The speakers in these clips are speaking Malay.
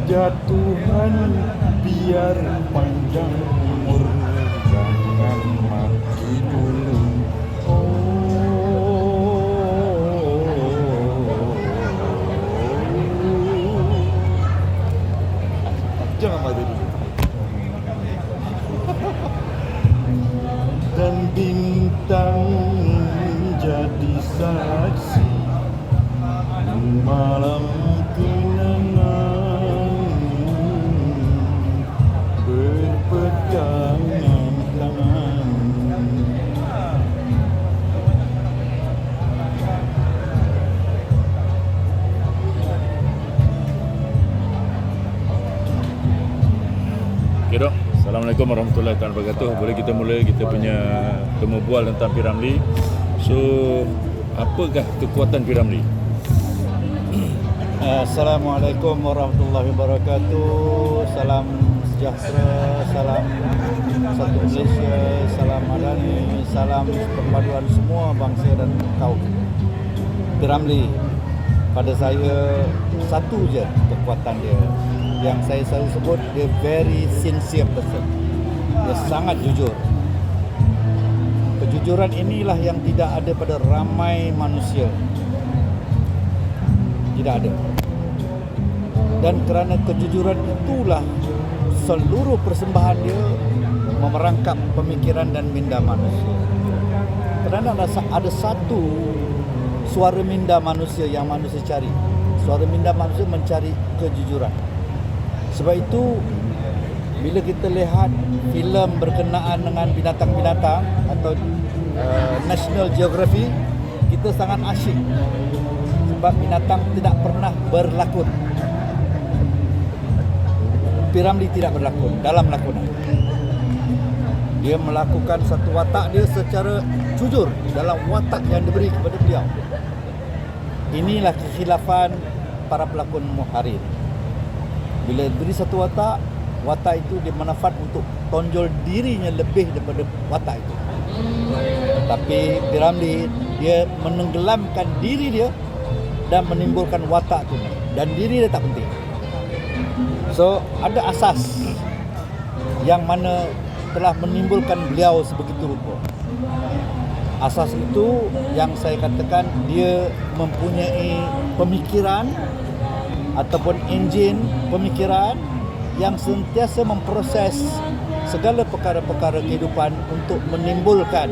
Ya Tuhan, biar panjang umur, jangan mati dulu. Jangan mati dulu. Dan bintang jadi saksi malam kenangan, berpegangan tangan. Okay, dok. Assalamualaikum warahmatullahi wabarakatuh. Boleh kita mula kita punya temu bual tentang P. Ramlee. So, apakah kekuatan P. Ramlee? Assalamualaikum warahmatullahi wabarakatuh. Salam sejahtera, salam satu Malaysia, salam madani, salam perpaduan semua bangsa dan kaum. P. Ramlee, pada saya satu je kekuatan dia, yang saya selalu sebut, dia very sincere person. Dia sangat jujur. Kejujuran inilah yang tidak ada pada ramai manusia. Tidak ada. Dan kerana kejujuran itulah seluruh persembahan dia memerangkap pemikiran dan minda manusia. Kerana ada satu suara minda manusia yang manusia cari. Suara minda manusia mencari kejujuran. Sebab itu bila kita lihat filem berkenaan dengan binatang-binatang atau National Geography, kita sangat asyik sebab binatang tidak pernah berlakon. P. Ramlee tidak berlakon dalam lakonan. Dia melakukan satu watak dia secara jujur dalam watak yang diberi kepada beliau. Inilah kekhilafan para pelakon hari ini. Bila beri satu watak, watak itu dia manfaat untuk tonjol dirinya lebih daripada watak itu. Tapi P. Ramlee, dia menenggelamkan diri dia dan menimbulkan watak itu, dan diri dia tak penting. So ada asas yang mana telah menimbulkan beliau sebegitu rupa. Asas itu yang saya katakan, dia mempunyai pemikiran ataupun enjin pemikiran yang sentiasa memproses segala perkara-perkara kehidupan untuk menimbulkan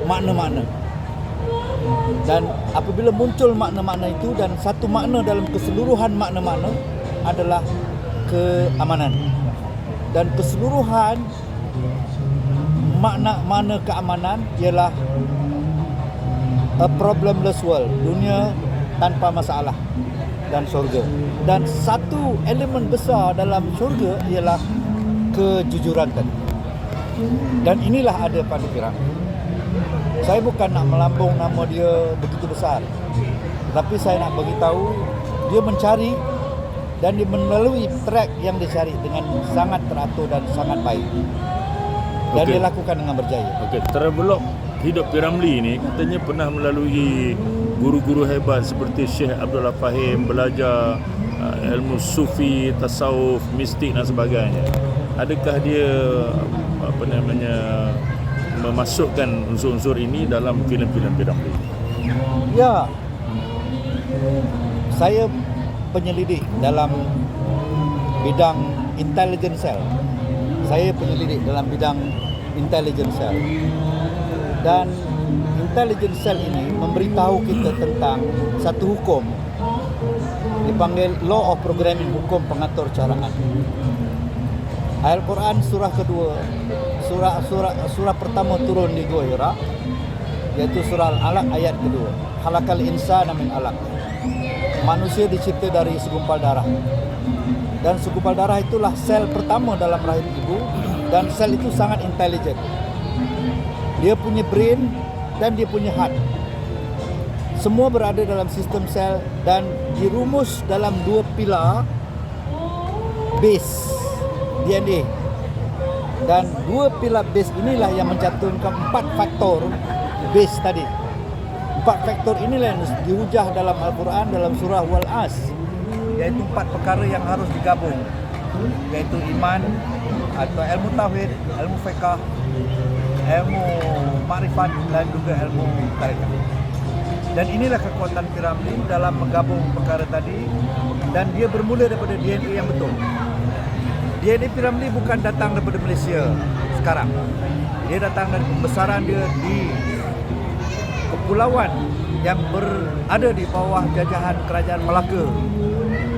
makna-makna. Dan apabila muncul makna-makna itu, dan satu makna dalam keseluruhan makna-makna adalah keamanan. Dan keseluruhan makna-makna keamanan ialah a problemless world, dunia tanpa masalah, dan syurga. Dan satu elemen besar dalam syurga ialah kejujuran tadi. Dan inilah ada pada P. Ramlee. Saya bukan nak melambung nama dia begitu besar, tapi saya nak bagi tahu dia mencari dan dia melalui track yang dia cari dengan sangat teratur dan sangat baik. Dan dia lakukan dengan berjaya. Okey, travelog hidup P. Ramlee ni katanya pernah melalui guru-guru hebat seperti Syekh Abdullah Fahim, belajar ilmu sufi, tasawuf, mistik dan sebagainya. Adakah dia memasukkan unsur-unsur ini dalam filem-filem P. Ramlee? Ya, saya penyelidik dalam bidang intelligence cell. Saya penyelidik dalam bidang intelligence cell. Dan intelligence cell ini memberitahu kita tentang satu hukum dipanggil Law of Programming, hukum pengatur caraan. Al-Quran surah kedua, surah pertama turun di Gua Hira, iaitu surah Al-Alaq ayat kedua. Khalaqal insana min alaq. Manusia dicipta dari segumpal darah. Dan segumpal darah itulah sel pertama dalam rahim ibu, dan sel itu sangat intelijen. Dia punya brain dan dia punya heart. Semua berada dalam sistem sel dan dirumus dalam dua pilar base DNA. Dan dua pilar base inilah yang mencantumkan 4 faktor base tadi. 4 faktor inilah yang dihujah dalam Al-Quran dalam surah Wal-As. iaitu 4 perkara yang harus digabung, iaitu iman atau ilmu tauhid, ilmu fiqh, ilmu makrifat dan juga ilmu tarekat. Dan inilah kekuatan P.Ramlee dalam menggabung perkara tadi, dan dia bermula daripada DNA yang betul. DNA P.Ramlee bukan datang daripada Malaysia sekarang. Dia datang dari pembesaran dia di kepulauan yang berada di bawah jajahan kerajaan Melaka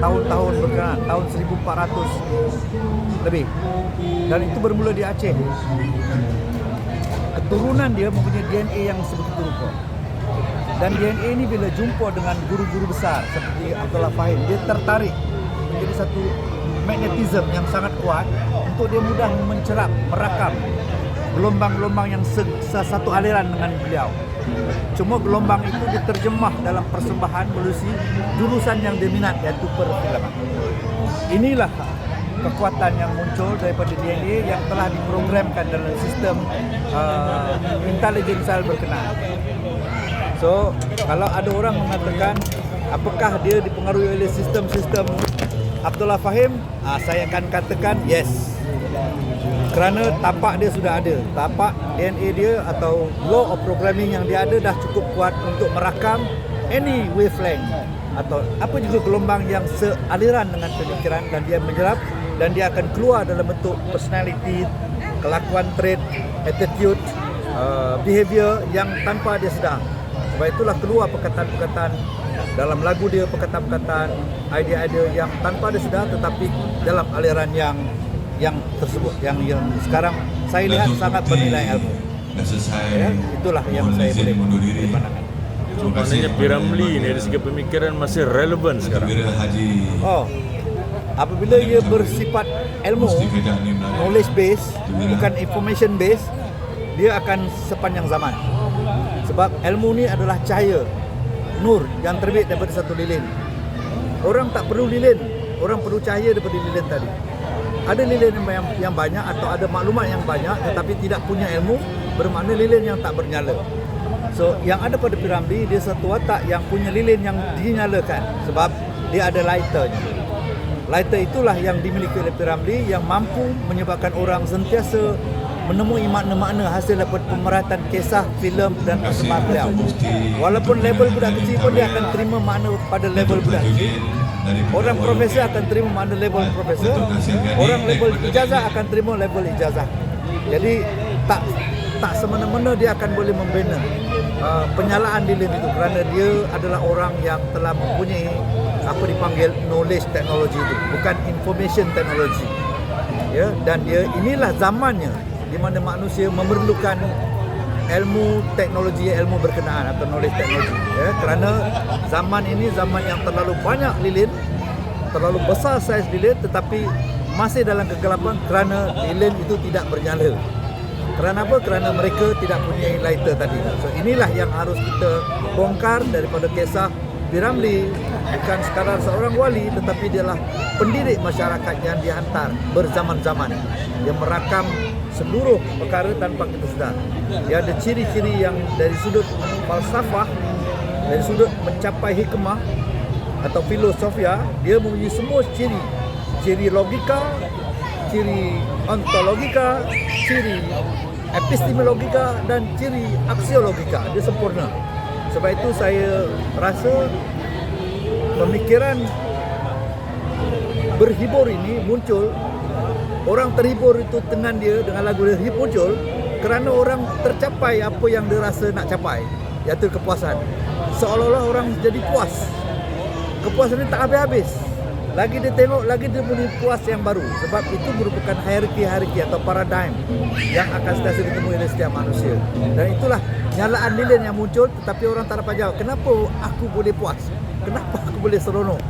tahun-tahun berkenaan, tahun 1400 lebih. Dan itu bermula di Aceh. Keturunan dia mempunyai DNA yang sebegitu rupa. Dan DNA ini bila jumpa dengan guru-guru besar seperti Abdullah Fahim, dia tertarik menjadi satu magnetism yang sangat kuat untuk dia mudah mencerap, merakam gelombang-gelombang yang satu aliran dengan beliau. Cuma gelombang itu diterjemah dalam persembahan melalui jurusan yang diminat, iaitu perfilman. Inilah kekuatan yang muncul daripada DNA yang telah diprogramkan dalam sistem intelijen berkenaan. So, kalau ada orang mengatakan apakah dia dipengaruhi oleh sistem-sistem Abdullah Fahim, saya akan katakan yes. Kerana tapak dia sudah ada. Tapak DNA dia atau law of programming yang dia ada dah cukup kuat untuk merakam any wavelength atau apa juga gelombang yang sealiran dengan pemikiran, dan dia menyerap dan dia akan keluar dalam bentuk personality, kelakuan, trait, attitude, behavior yang tanpa dia sedar. Sebab itulah keluar perkataan-perkataan dalam lagu dia, perkataan-perkataan, idea-idea yang tanpa dia sedar tetapi dalam aliran yang tersebut, yang sekarang saya lihat sangat bernilai ilmu. Ya, itulah yang saya boleh pandangan. Maknanya P.Ramlee ni dari segi pemikiran masih relevan sekarang. Oh, apabila ia bersifat ilmu, knowledge base, bukan information base, dia akan sepanjang zaman. Sebab ilmu ni adalah cahaya, nur yang terbit daripada satu lilin. Orang tak perlu lilin, orang perlu cahaya daripada lilin tadi. Ada lilin yang banyak atau ada maklumat yang banyak tetapi tidak punya ilmu, bermakna lilin yang tak bernyala. So, yang ada pada P.Ramlee, dia satu watak yang punya lilin yang dinyalakan sebab dia ada lighternya. Lighter itulah yang dimiliki oleh P.Ramlee yang mampu menyebabkan orang sentiasa menemui makna-makna hasil daripada pemerhatian kisah, filem dan persembahan beliau. Walaupun level budak kecil pun dia akan terima makna pada level budak kecil. Orang profesor akan terima makna level profesor. Orang level ijazah akan terima level ijazah. Jadi tak semena-mena dia akan boleh membina penyalaan lilin itu kerana dia adalah orang yang telah mempunyai apa dipanggil knowledge teknologi itu, bukan information teknologi. Ya, dan dia inilah zamannya di mana manusia memerlukan ilmu teknologi, ilmu berkenaan atau knowledge teknologi. Ya, kerana zaman ini zaman yang terlalu banyak lilin, terlalu besar saiz lilin tetapi masih dalam kegelapan kerana lilin itu tidak bernyala. Kerana apa? Kerana mereka tidak punya lighter tadi. So inilah yang harus kita bongkar daripada kisah P.Ramlee. Bukan sekadar seorang wali tetapi dialah pendidik masyarakat yang dihantar berzaman-zaman. Dia merakam seluruh perkara tanpa kita sedar. Dia ada ciri-ciri yang dari sudut falsafah, dari sudut mencapai hikmah atau filosofia, dia mempunyai semua ciri. Ciri logika, ciri ontologika, ciri epistemologika dan ciri aksiologika. Dia sempurna. Sebab itu saya rasa pemikiran berhibur ini muncul. Orang terhibur itu dengan dia, dengan lagu dia muncul kerana orang tercapai apa yang dia rasa nak capai, iaitu kepuasan. Seolah-olah orang jadi puas. Kepuasan ini tak habis-habis. Lagi dia tengok, lagi dia boleh puas yang baru. Sebab itu merupakan hierarki atau paradigm yang akan sentiasa ditemui oleh setiap manusia. Dan itulah nyalaan lilin yang muncul tetapi orang tak dapat jawab. Kenapa aku boleh puas? Kenapa aku boleh seronok?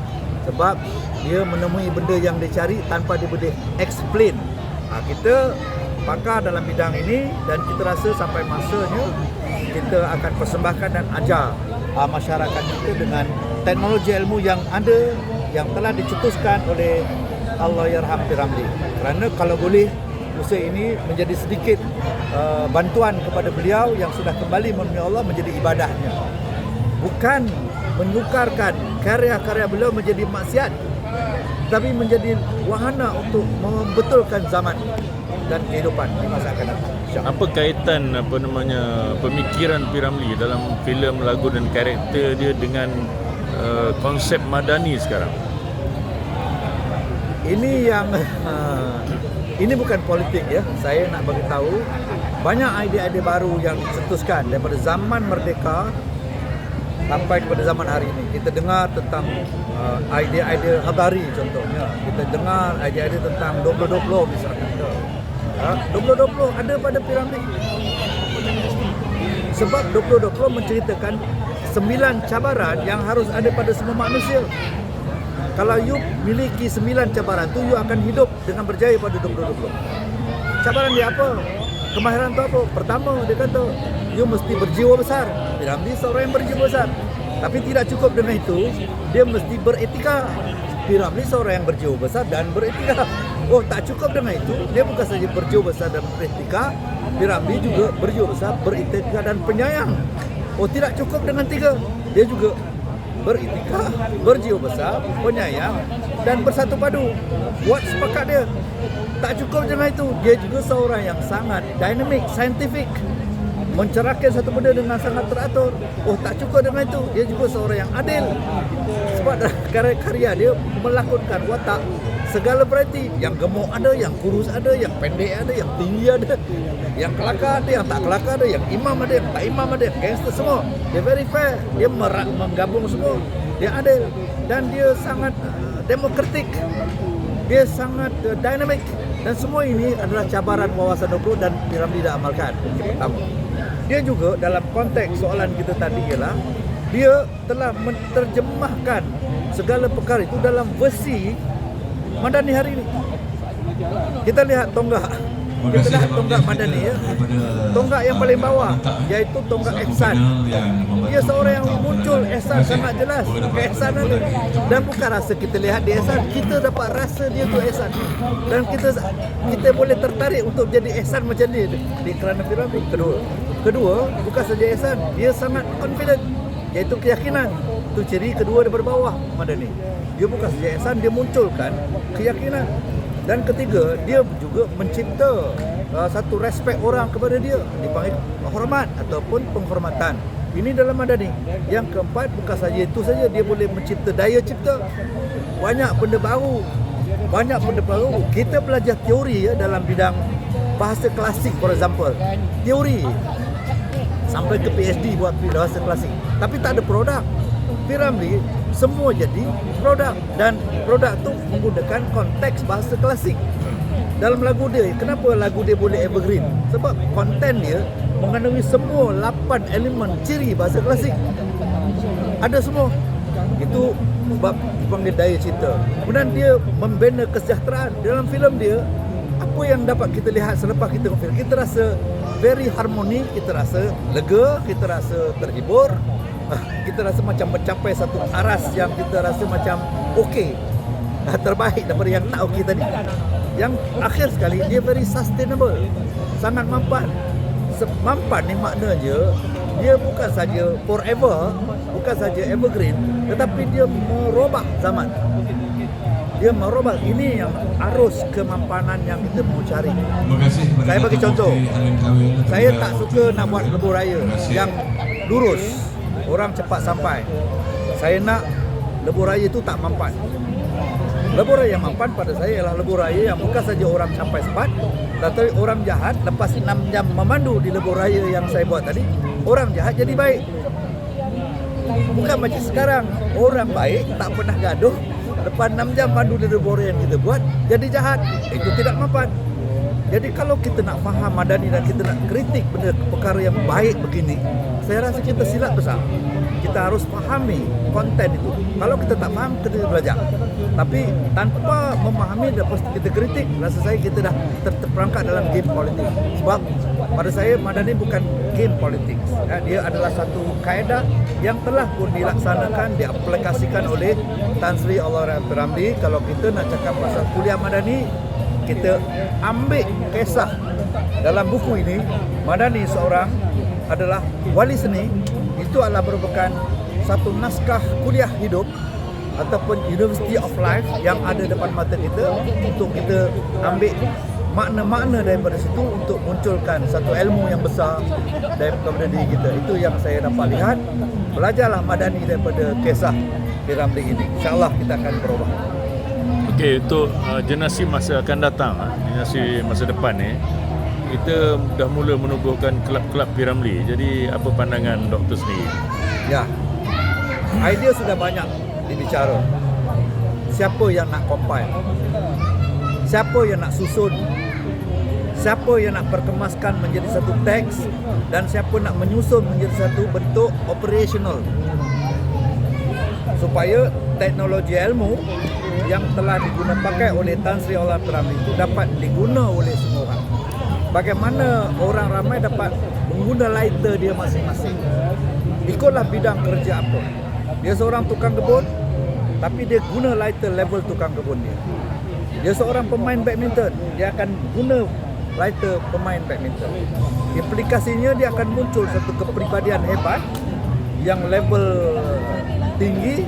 Sebab dia menemui benda yang dia cari tanpa dia boleh explain. Kita pakar dalam bidang ini dan kita rasa sampai masanya kita akan persembahkan dan ajar masyarakat kita dengan teknologi ilmu yang ada, yang telah dicetuskan oleh Allahyarham P.Ramlee. Kerana kalau boleh usaha ini menjadi sedikit bantuan kepada beliau yang sudah kembali menemui Allah menjadi ibadahnya. Bukan menukarkan karya-karya beliau menjadi maksiat. tetapi menjadi wahana untuk membetulkan zaman dan kehidupan di masa akan datang. Apa kaitan pemikiran P. Ramlee dalam filem, lagu dan karakter dia dengan konsep Madani sekarang? Ini bukan politik ya. Saya nak bagi tahu banyak idea-idea baru yang dicetuskan daripada zaman merdeka sampai kepada zaman hari ini. Kita dengar tentang idea-idea Habari contohnya. Kita dengar idea-idea tentang 2020 misalkan. 2020 ada pada P. Ramlee. Sebab 2020 menceritakan 9 cabaran yang harus ada pada semua manusia. Kalau you miliki 9 cabaran tu, you akan hidup dengan berjaya pada 2020. Cabaran dia apa? Kemahiran tu apa? Pertama, dia kata, you mesti berjiwa besar. P. Ramlee seorang yang berjiwa besar. Tapi tidak cukup dengan itu, dia mesti beretika. P. Ramlee seorang yang berjiwa besar dan beretika. Oh, tak cukup dengan itu, dia bukan saja berjiwa besar dan beretika, P. Ramlee juga berjiwa besar, beretika dan penyayang. Oh, tidak cukup dengan 3, dia juga beretika, berjiwa besar, penyayang dan bersatu padu. Buat sepakat dia. Tak cukup dengan itu, dia juga seorang yang sangat dynamic, scientific, mencerahkan satu benda dengan sangat teratur. Oh, tak cukup dengan itu, dia juga seorang yang adil. Sebab karya-karya dia melakonkan watak segala variety. Yang gemuk ada, yang kurus ada, yang pendek ada, yang tinggi ada, yang kelakar ada, yang tak kelakar ada, yang imam ada, yang tak imam ada, yang gangster semua. Dia very fair, dia menggabung semua. Dia adil dan dia sangat demokratik. Dia sangat dynamic. Dan semua ini adalah cabaran wawasan 20 dan P. Ramlee dah amalkan. Yang pertama, dia juga dalam konteks soalan kita tadi ialah dia telah menerjemahkan segala perkara itu dalam versi Madani hari ini. Kita lihat tonggak. Kita lihat tonggak Madani ya. Tonggak yang paling bawah iaitu tonggak ihsan. Dia seorang yang muncul ihsan sangat jelas. Ihsan ada. Dan bukan rasa kita lihat dia ihsan, kita dapat rasa dia tu ihsan. Dan kita boleh tertarik untuk jadi ihsan macam ni di kerana P. Ramlee. Kedua, bukan saja ihsan, dia sangat confident, iaitu keyakinan. Itu ciri kedua daripada bawah Madani. Dia bukan saja ihsan, dia munculkan keyakinan. Dan ketiga, dia juga mencipta satu respect orang kepada dia, dipanggil hormat ataupun penghormatan. Ini dalam Madani. Yang keempat, bukan saja itu saja, dia boleh mencipta daya cipta. Banyak benda baru. Kita belajar teori ya dalam bidang bahasa klasik, for example. Teori sampai ke PhD buat bahasa klasik. Tapi tak ada produk. P. Ramlee semua jadi produk, dan produk tu menggunakan konteks bahasa klasik. Dalam lagu dia, kenapa lagu dia boleh evergreen? Sebab konten dia mengandungi semua 8 elemen ciri bahasa klasik. Ada semua. Itu sebab dipanggil daya cipta. Kemudian dia membina kesejahteraan. Dalam filem dia, apa yang dapat kita lihat selepas kita tengok filem, kita rasa very harmoni, kita rasa lega, kita rasa terhibur, kita rasa macam mencapai satu aras yang kita rasa macam okey, terbaik daripada yang tak okey tadi. Yang akhir sekali, dia very sustainable, sangat mampan. Mampan ni maknanya dia bukan saja forever, bukan saja evergreen, tetapi dia merubah zaman. Dia merubah. Ini yang arus kemampanan yang kita mau cari. Saya bagi contoh, saya tak suka nak buat lebuh raya yang lurus, orang cepat sampai. Saya nak lebuh raya itu tak mampan. Lebuh raya yang mampan pada saya ialah lebuh raya yang bukan saja orang sampai cepat, tetapi orang jahat lepas 6 jam memandu di lebuh raya yang saya buat tadi, orang jahat jadi baik. Bukan macam sekarang, orang baik tak pernah gaduh, lepas 6 jam mandu di lebuh raya yang kita buat jadi jahat. Itu tidak mampan. Jadi kalau kita nak faham Madani dan kita nak kritik benda perkara yang baik begini, saya rasa kita silap besar. Kita harus fahami konten itu. Kalau kita tak faham, kita belajar. Tapi tanpa memahami dan kita kritik, rasa saya kita dah terperangkap dalam game politik. Sebab pada saya Madani bukan game politik. Dia adalah satu kaedah yang telah pun dilaksanakan, diaplikasikan oleh Tan Sri Allah P. Ramlee. Kalau kita nak cakap pasal kuliah Madani, kita ambil kisah dalam buku ini. Madani seorang adalah wali seni. Itu adalah merupakan satu naskah kuliah hidup ataupun University of Life yang ada depan mata kita, untuk kita ambil makna-makna daripada situ untuk munculkan satu ilmu yang besar daripada diri kita. Itu yang saya dapat lihat. Belajarlah Madani daripada kisah P. Ramlee ini. InsyaAllah kita akan berubah. Okey, untuk generasi masa akan datang, generasi masa depan ni, kita dah mula menubuhkan kelab-kelab P. Ramlee. Jadi apa pandangan doktor sendiri? Ya, idea sudah banyak dibicara. Siapa yang nak compile? Siapa yang nak susun? Siapa yang nak perkemaskan menjadi satu teks, dan siapa nak menyusun menjadi satu bentuk operational supaya teknologi ilmu yang telah pakai oleh Tan Sri Aulia P. Ramlee itu dapat diguna oleh semua orang. Bagaimana orang ramai dapat mengguna lighter dia masing-masing. Ikutlah bidang kerja apa. Dia seorang tukang kebun, tapi dia guna lighter level tukang kebun dia. Dia seorang pemain badminton, dia akan guna lighter pemain badminton. Implikasinya dia akan muncul satu kepribadian hebat yang level tinggi,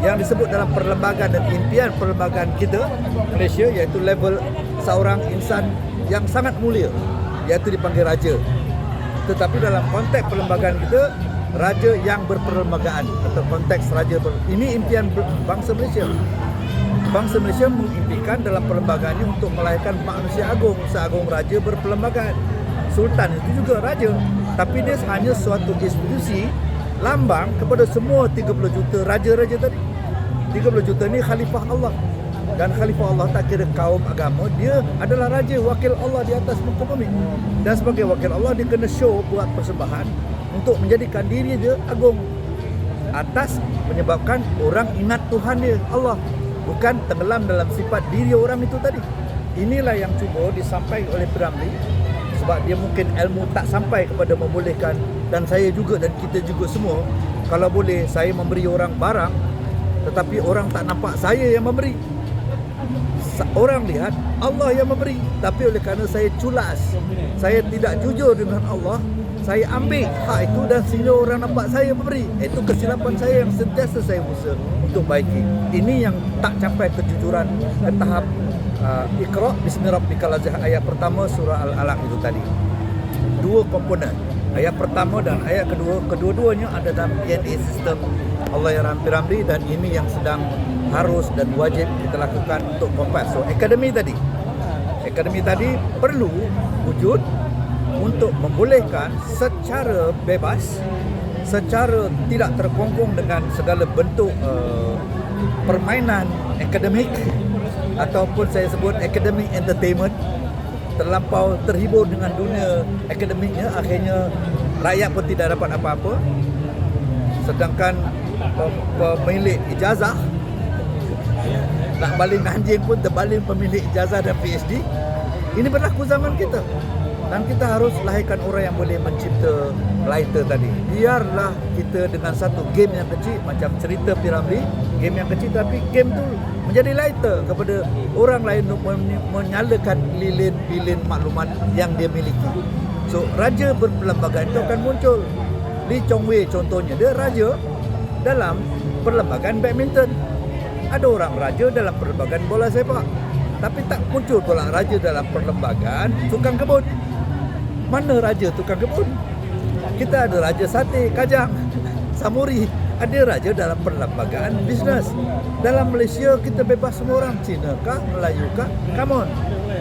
yang disebut dalam perlembagaan dan impian perlembagaan kita Malaysia, iaitu level seorang insan yang sangat mulia, iaitu dipanggil raja. Tetapi dalam konteks perlembagaan kita, raja yang berperlembagaan atau konteks raja ini impian bangsa Malaysia. Bangsa Malaysia mengimpikan dalam perlembagaannya untuk melahirkan manusia agung, seagung raja berperlembagaan. Sultan itu juga raja, tapi dia hanya suatu institusi lambang kepada semua 30 juta raja-raja tadi. 30 juta ni khalifah Allah. Dan khalifah Allah tak kira kaum agama, dia adalah raja, wakil Allah di atas muka bumi. Dan sebagai wakil Allah, dia kena show, buat persembahan untuk menjadikan diri dia agung, atas menyebabkan orang ingat Tuhan dia, Allah, bukan tenggelam dalam sifat diri orang itu tadi. Inilah yang cuba disampaikan oleh P. Ramlee, sebab dia mungkin ilmu tak sampai kepada membolehkan, dan saya juga dan kita juga semua, kalau boleh saya memberi orang barang, tetapi orang tak nampak saya yang memberi. Orang lihat Allah yang memberi, tapi oleh kerana saya culas, saya tidak jujur dengan Allah, saya ambil hak itu dan sehingga orang nampak saya memberi. Itu kesilapan saya yang sentiasa saya usaha untuk baiki. Ini yang tak capai kejujuran ke tahap Iqra bismi rabbikal ladzi ayat pertama surah Al-Alaq itu tadi. Dua komponen, ayat pertama dan ayat kedua, kedua-duanya ada dalam DNA sistem Allahyarham P. Ramlee, dan ini yang sedang harus dan wajib kita lakukan untuk compile. So akademi tadi perlu wujud untuk membolehkan secara bebas, secara tidak terkongkong dengan segala bentuk permainan akademik, ataupun saya sebut academic entertainment, terlampau terhibur dengan dunia akademiknya, akhirnya rakyat pun tidak dapat apa-apa, sedangkan pemilik ijazah nak baling anjing pun terbaling pemilik ijazah dan PhD. Ini berlaku zaman kita, dan kita harus lahirkan orang yang boleh mencipta lighter tadi. Biarlah kita dengan satu game yang kecil, macam cerita P. Ramlee, game yang kecil, tapi game tu menjadi lighter kepada orang lain untuk menyalakan lilin-lilin maklumat yang dia miliki. So raja berperlembagaan itu akan muncul. Lee Chong Wei contohnya, dia raja dalam perlembagaan badminton. Ada orang raja dalam perlembagaan bola sepak, tapi tak muncul pula raja dalam perlembagaan tukang kebun. Mana raja tukang kebun? Kita ada raja sate, kajang, samuri. Ada raja dalam perlembagaan bisnes. Dalam Malaysia kita bebas semua orang, Cina kah, Melayu kah, come on,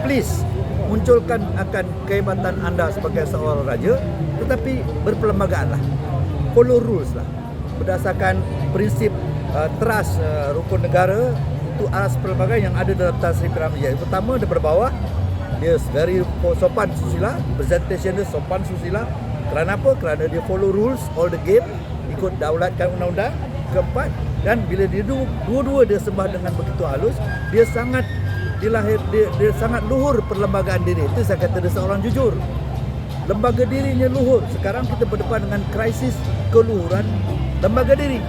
please munculkan akan kehebatan anda sebagai seorang raja, tetapi berperlembagaanlah, follow rules lah, berdasarkan prinsip trust rukun negara, itu aras perlembagaan yang ada dalam Tan Sri P. Ramlee. Yang pertama daripada bawah, dia very sopan susila, presentation dia sopan susila. Kerana apa? Kerana dia follow rules all the game, ikut daulatkan undang-undang. Keempat, dan bila dia dua-dua dia sembah dengan begitu halus, dia sangat dia sangat luhur perlembagaan diri. Itu saya kata dia seorang jujur. Lembaga dirinya luhur. Sekarang kita berdepan dengan krisis keluhuran lembaga diri.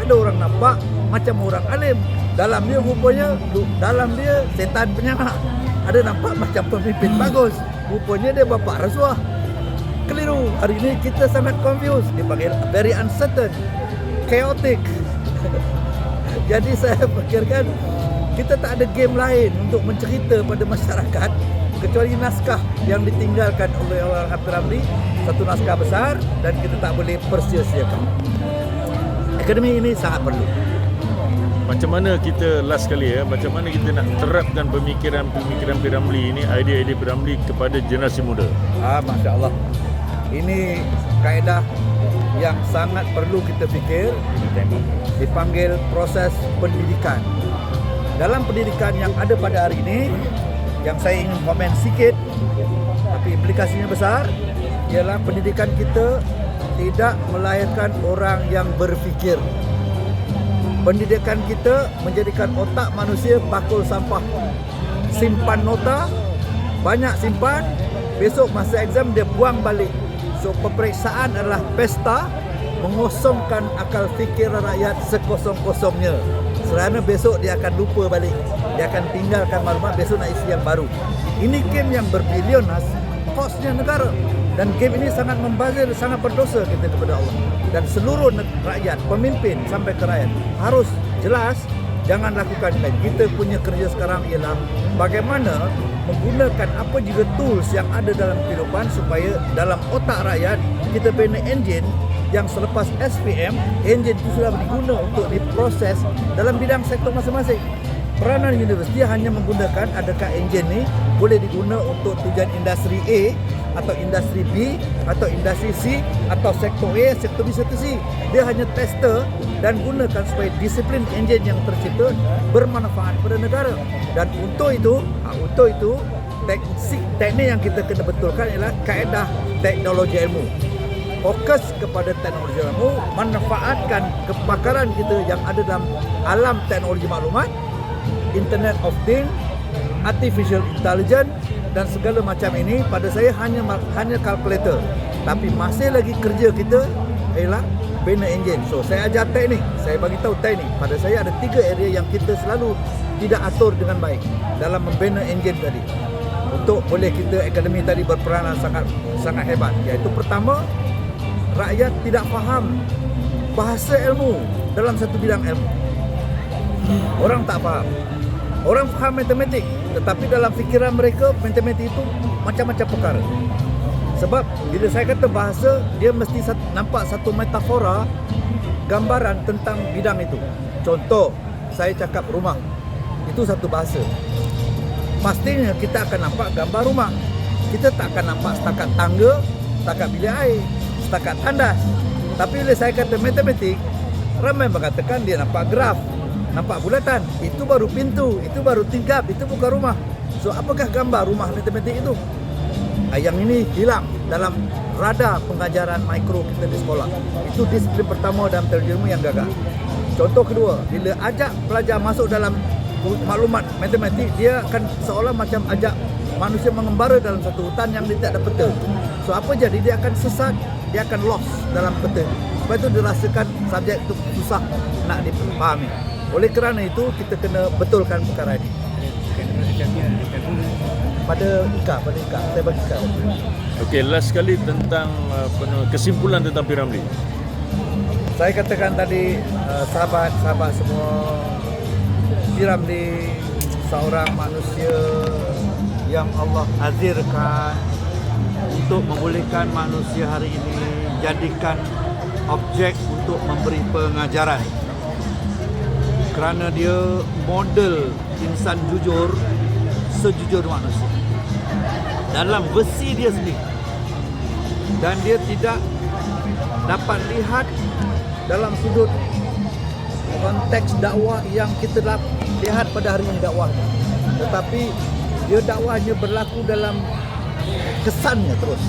Ada orang nampak macam orang alim, dalam dia rupanya setan penyanak. Ada nampak macam pemimpin bagus, rupanya dia bapa rasuah. Keliru. Hari ini kita sangat confused, dipanggil very uncertain, chaotic. Jadi saya fikirkan kita tak ada game lain untuk mencerita pada masyarakat kecuali naskah yang ditinggalkan oleh orang Habib Ramli, satu naskah besar, dan kita tak boleh persia-siakan. Akademi ini sangat perlu. Macam mana kita last kali macam mana kita nak terapkan pemikiran Piramli ini, idea-idea Piramli kepada generasi muda? Masya Allah. Ini kaedah yang sangat perlu kita fikir, dipanggil proses pendidikan. Dalam pendidikan yang ada pada hari ini, yang saya ingin komen sikit tapi implikasinya besar, ialah pendidikan kita tidak melahirkan orang yang berfikir. Pendidikan kita menjadikan otak manusia bakul sampah. Simpan nota, banyak simpan, besok masa exam dia buang balik. So peperiksaan adalah pesta mengosongkan akal fikir rakyat sekosong-kosongnya. Kerana besok dia akan lupa balik. Dia akan tinggalkan maklumat, besok nak isi yang baru. Ini game yang berbilion kosnya negara. Dan game ini sangat membazir, sangat berdosa kita kepada Allah. Dan seluruh rakyat, pemimpin sampai ke rakyat harus jelas jangan lakukan lain. Kita punya kerja sekarang ialah bagaimana menggunakan apa juga tools yang ada dalam kehidupan supaya dalam otak rakyat kita bina engine yang selepas SPM, engine itu sudah diguna untuk diproses dalam bidang sektor masing-masing. Peranan universiti hanya menggunakan adakah engine ni boleh diguna untuk tujuan industri A atau industri B atau industri C atau sektor A, sektor B, sektor C. Dia hanya tester dan gunakan supaya disiplin engine yang tercipta bermanfaat pada negara. Dan untuk itu teknik yang kita kena betulkan ialah kaedah teknologi ilmu. Fokus kepada teknologi ilmu, manfaatkan kepakaran kita yang ada dalam alam teknologi maklumat, Internet of Things, Artificial Intelligence dan segala macam ini. Pada saya hanya kalkulator. Tapi masih lagi kerja kita ialah bina enjin. So saya ajar teknik, saya bagi tahu teknik. Pada saya ada 3 area yang kita selalu tidak atur dengan baik dalam membina enjin tadi. Untuk boleh kita akademi tadi berperanan sangat hebat. Iaitu pertama, rakyat tidak faham bahasa ilmu dalam satu bidang ilmu. Orang tak faham. Orang faham matematik, tetapi dalam fikiran mereka matematik itu macam-macam perkara. Sebab bila saya kata bahasa, dia mesti nampak satu metafora, gambaran tentang bidang itu. Contoh, saya cakap rumah, itu satu bahasa. Pastinya kita akan nampak gambar rumah. Kita tak akan nampak setakat tangga, setakat bilik air, setakat tandas. Tapi bila saya kata matematik, ramai mengatakan dia nampak graf, nampak bulatan. Itu baru pintu, itu baru tingkap, itu bukan rumah. So apakah gambar rumah matematik itu? Yang ini hilang dalam radar pengajaran mikro kita di sekolah. Itu disiplin pertama dalam teknologi ilmu yang gagal. Contoh kedua, bila ajak pelajar masuk dalam maklumat matematik, dia akan seolah macam ajak manusia mengembara dalam satu hutan yang dia tak ada peta. So apa jadi? Dia akan sesat, dia akan lost dalam peta. Sebab itu dirasakan subjek itu susah nak dipahami. Oleh kerana itu kita kena betulkan perkara ini. Pada IKA, saya bagi IKA. Okey, last sekali tentang kesimpulan tentang Piramli. Saya katakan tadi, sahabat-sahabat semua, Piramli seorang manusia yang Allah hadirkan untuk membolehkan manusia hari ini jadikan objek untuk memberi pengajaran. Kerana dia model insan jujur, sejujur manusia dalam versi dia sendiri, dan dia tidak dapat lihat dalam sudut konteks dakwah yang kita lihat pada hari ini dakwahnya, tetapi dia dakwahnya berlaku dalam kesannya terus.